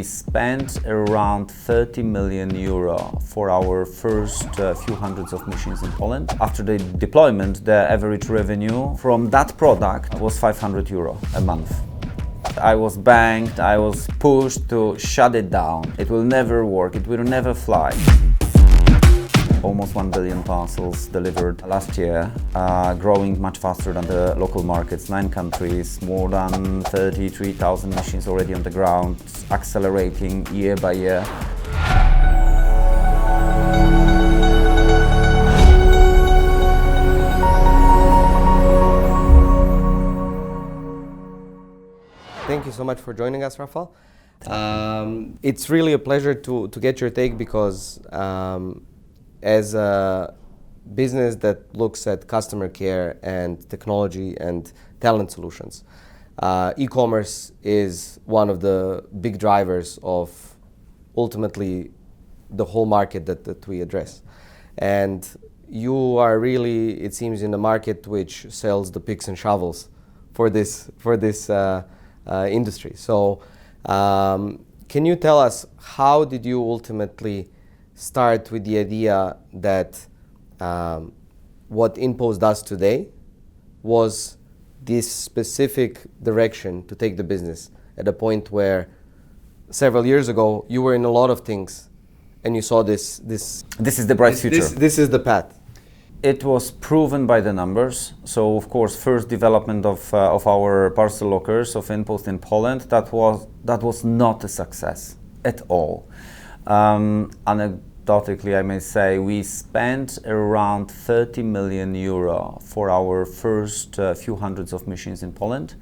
spent around 30 million euro for our first few hundreds of machines in Poland. After the deployment, the average revenue from that product was 500 euro a month. I was banged, I was pushed to shut it down. It will never work, it will never fly. Almost 1 billion parcels delivered last year, growing much faster than the local markets. 9 countries, more than 33,000 machines already on the ground, accelerating year by year. Thank you so much for joining us, Rafał. It's really a pleasure to get your take because as a business that looks at customer care and technology and talent solutions, e-commerce is one of the big drivers of ultimately the whole market that we address. And you are really, it seems, in a market which sells the picks and shovels for this industry. So can you tell us, how did you ultimately start with the idea that what InPost does today was this specific direction to take the business at a point where several years ago you were in a lot of things and you saw this is the bright future. This is the path. It was proven by the numbers. So of course, first development of our parcel lockers of InPost in Poland, that was not a success at all. Anecdotally, I may say, we spent around 30 million euro for our first few hundreds of machines in Poland.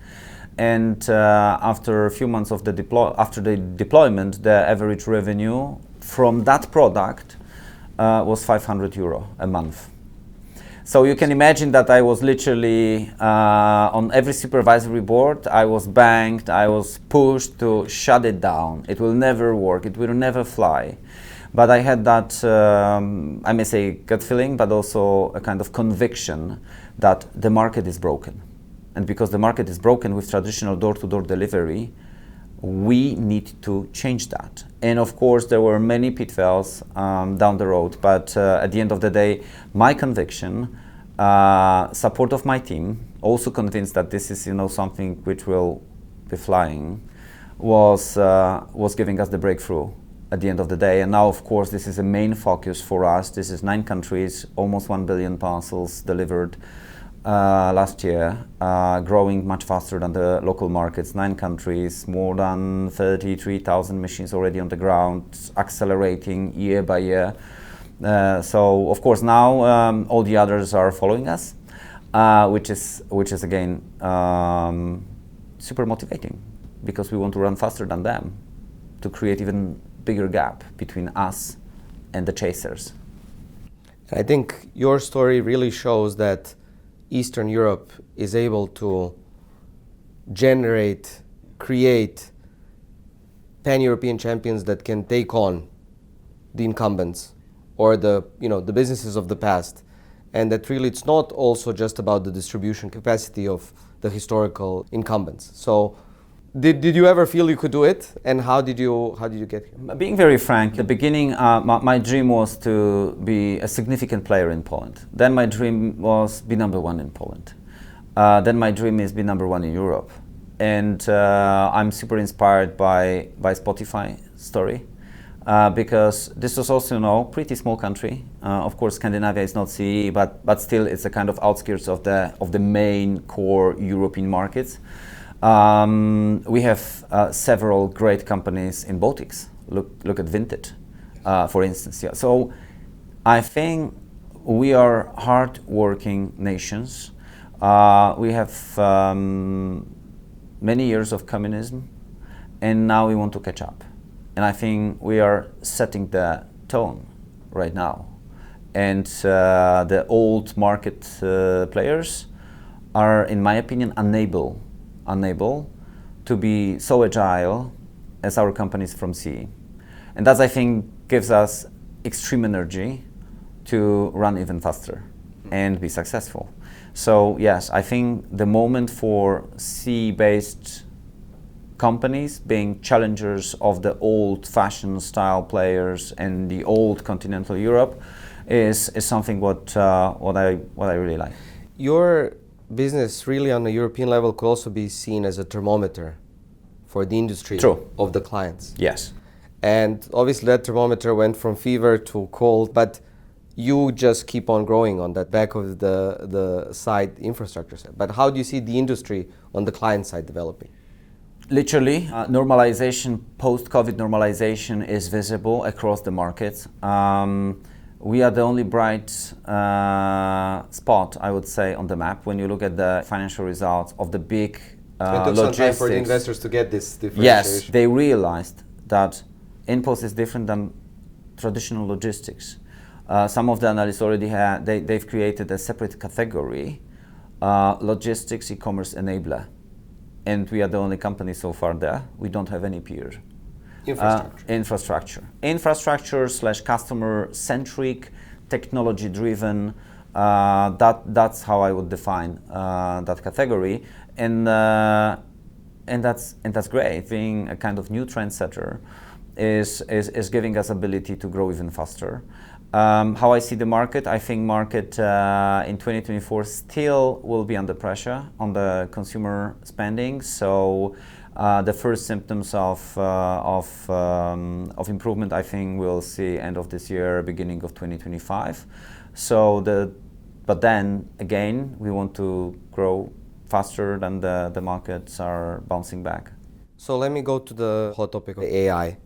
And after a few months of the deployment, the average revenue from that product was 500 euro a month. So you can imagine that I was literally on every supervisory board, I was banged, I was pushed to shut it down. It will never work, it will never fly. But I had that, I may say, gut feeling, but also a kind of conviction that the market is broken. And because the market is broken with traditional door-to-door delivery, we need to change that. And of course, there were many pitfalls down the road, but at the end of the day, my conviction, support of my team, also convinced that this is, something which will be flying, was giving us the breakthrough at the end of the day. And now, of course, this is a main focus for us. This is 9 countries, almost 1 billion parcels delivered last year, growing much faster than the local markets. 9 countries, more than 33,000 machines already on the ground, accelerating year by year. So of course now all the others are following us, which is again super motivating, because we want to run faster than them to create even bigger gap between us and the chasers. I think your story really shows that Eastern Europe is able to create pan-European champions that can take on the incumbents or the businesses of the past, and that really it's not also just about the distribution capacity of the historical incumbents. So did you ever feel you could do it, and how did you get here? Being very frank, at the beginning my dream was to be a significant player in Poland. Then my dream was be number 1 in Poland. Then my dream is be number 1 in Europe. And I'm super inspired by Spotify story, because this was also, pretty small country. Of course, Scandinavia is not CE, but still it's a kind of outskirts of the main core European markets. We have several great companies in Baltics. Look at Vinted, for instance. Yeah. So I think we are hard-working nations. We have many years of communism, and now we want to catch up. And I think we are setting the tone right now. And the old market players are, in my opinion, unable to be so agile as our companies from CE. And that, I think, gives us extreme energy to run even faster and be successful. So yes, I think the moment for CE-based companies being challengers of the old-fashioned style players in the old continental Europe is something what I really like. Your business really on a European level could also be seen as a thermometer for the industry True. of the clients. Yes. And obviously that thermometer went from fever to cold, but you just keep on growing on that back of the side infrastructure side. But how do you see the industry on the client side developing? Literally, normalization, post-COVID normalization is visible across the markets. We are the only bright spot, I would say, on the map when you look at the financial results of the big It took some time for the investors to get this differentiation. Yes, they realized that InPost is different than traditional logistics. Some of the analysts already they've created a separate category, logistics e-commerce enabler. And we are the only company so far there. We don't have any peers. Infrastructure / customer-centric, technology-driven. That's how I would define that category. And that's great. Being a kind of new trendsetter is giving us ability to grow even faster. How I see the market, I think market in 2024 still will be under pressure on the consumer spending. So the first symptoms of improvement, I think we'll see end of this year, beginning of 2025. But then again, we want to grow faster than the markets are bouncing back. So let me go to the hot topic of AI.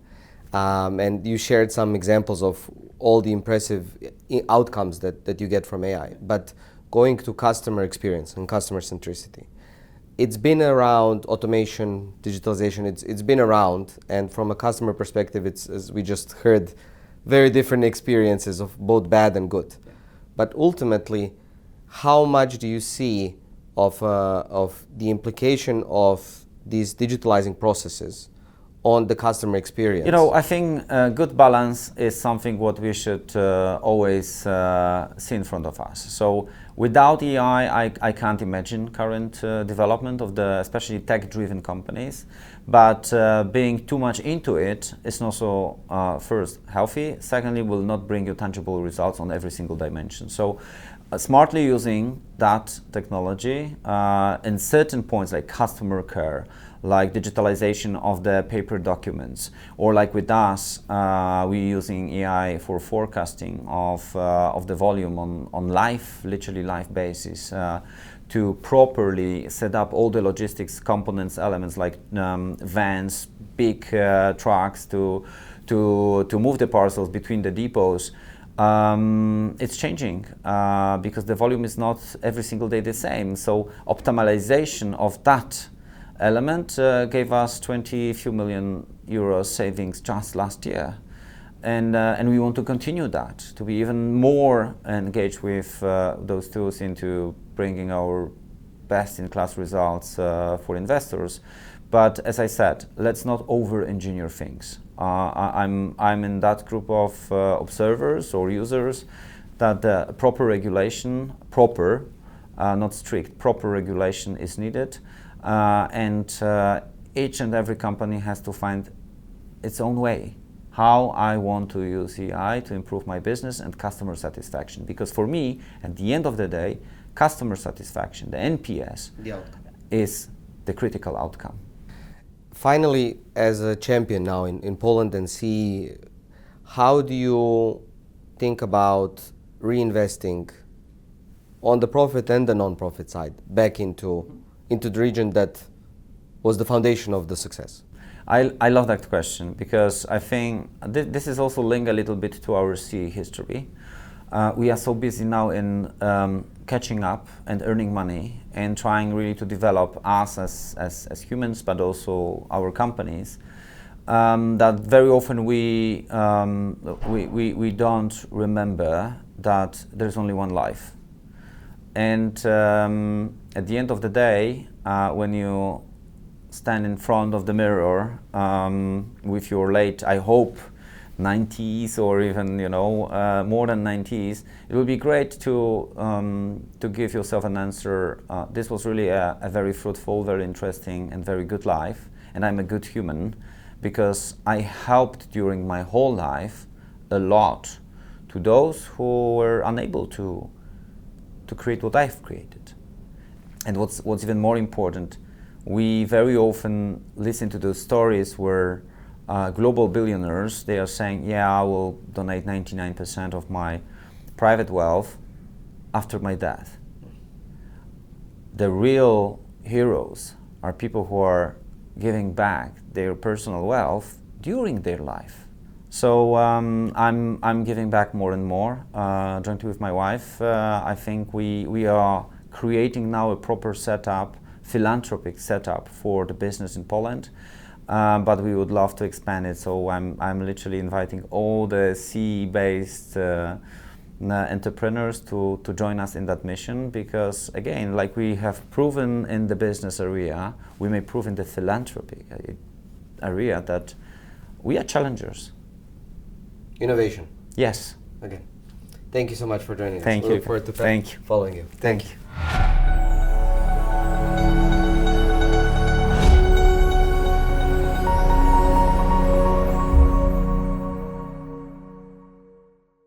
And you shared some examples of all the impressive outcomes that you get from AI. But going to customer experience and customer centricity, it's been around automation, digitalization, it's been around. And from a customer perspective, it's, as we just heard, very different experiences of both bad and good. But ultimately, how much do you see of the implication of these digitalizing processes on the customer experience? You know, I think good balance is something what we should always see in front of us. So without AI, I can't imagine current development of the especially tech-driven companies. But being too much into it is not so first healthy. Secondly, will not bring you tangible results on every single dimension. So smartly using that technology in certain points like customer care, like digitalization of the paper documents, or like with us, we're using AI for forecasting of the volume on literally live basis, to properly set up all the logistics components, elements like vans, big trucks to move the parcels between the depots. It's changing because the volume is not every single day the same. So optimization of that element gave us 20 few million euros savings just last year. And we want to continue that, to be even more engaged with those tools into bringing our best-in-class results for investors. But as I said, let's not over-engineer things. I'm in that group of observers or users that proper regulation, not strict, proper regulation is needed. And each and every company has to find its own way. How I want to use AI to improve my business and customer satisfaction. Because for me, at the end of the day, customer satisfaction, the NPS, is the critical outcome. Finally, as a champion now in Poland and CE, how do you think about reinvesting on the profit and the non-profit side back into the region that was the foundation of the success? I love that question because I think this is also linked a little bit to our CE history. We are so busy now in catching up and earning money and trying really to develop us as humans, but also our companies, that very often we don't remember that there's only one life. And at the end of the day, when you stand in front of the mirror with your late, I hope, 90s or even more than 90s, it would be great to give yourself an answer. This was really a very fruitful, very interesting, and very good life, and I'm a good human because I helped during my whole life a lot to those who were unable to create what I've created. And what's even more important, we very often listen to those stories where global billionaires, they are saying, yeah, I will donate 99% of my private wealth after my death. The real heroes are people who are giving back their personal wealth during their life. So I'm giving back more and more, jointly with my wife. I think we are creating now a proper setup, philanthropic setup for the business in Poland, but we would love to expand it. So I'm literally inviting all the CE-based entrepreneurs to join us in that mission, because again, like we have proven in the business area, we may prove in the philanthropy area that we are challengers. Innovation. Yes. Okay. Thank you so much for joining us. Thank you. We look forward to following you. Thank you.